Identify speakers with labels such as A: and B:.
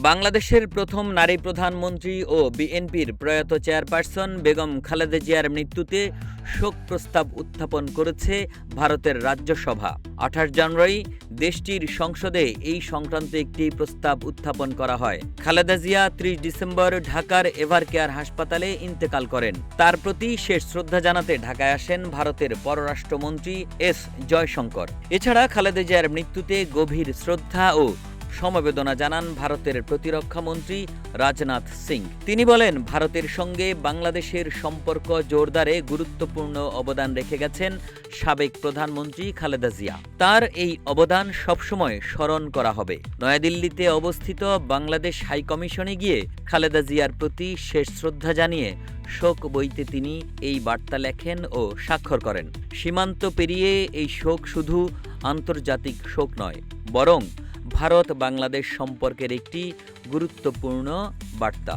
A: বাংলাদেশের প্রথম নারী প্রধানমন্ত্রী ও বিএনপির প্রয়াত চেয়ারপারসন বেগম খালেদা জিয়ার মৃত্যুতে শোক প্রস্তাব উত্থাপন করেছে ভারতের রাজ্যসভা। ২৮ জানুয়ারি দেশটির সংসদে এই সংক্রান্ত একটি প্রস্তাব উত্থাপন করা হয়। খালেদা জিয়া ৩০ ডিসেম্বর ঢাকার এভারকেয়ার হাসপাতালে ইন্তেকাল করেন। তার প্রতি শেষ শ্রদ্ধা জানাতে ঢাকায় আসেন ভারতের পররাষ্ট্রমন্ত্রী এস জয়শঙ্কর। এছাড়া খালেদা জিয়ার মৃত্যুতে গভীর শ্রদ্ধা ও সমবেদনা জানান ভারতের প্রতিরক্ষা মন্ত্রী রাজনাথ সিং। তিনি বলেন, ভারতের সঙ্গে বাংলাদেশের সম্পর্ক জোরদারে গুরুত্বপূর্ণ অবদান রেখে গেছেন সাবেক প্রধানমন্ত্রী খালেদা জিয়া। তার এই অবদান সবসময় স্মরণ করা হবে। নয়াদিল্লিতে অবস্থিত বাংলাদেশ হাইকমিশনে গিয়ে খালেদা জিয়ার প্রতি শেষ শ্রদ্ধা জানিয়ে শোক বইতে তিনি এই বার্তা লেখেন ও স্বাক্ষর করেন। সীমান্ত পেরিয়ে এই শোক শুধু আন্তর্জাতিক শোক নয়, বরং ভারত বাংলাদেশ সম্পর্কের একটি গুরুত্বপূর্ণ বার্তা।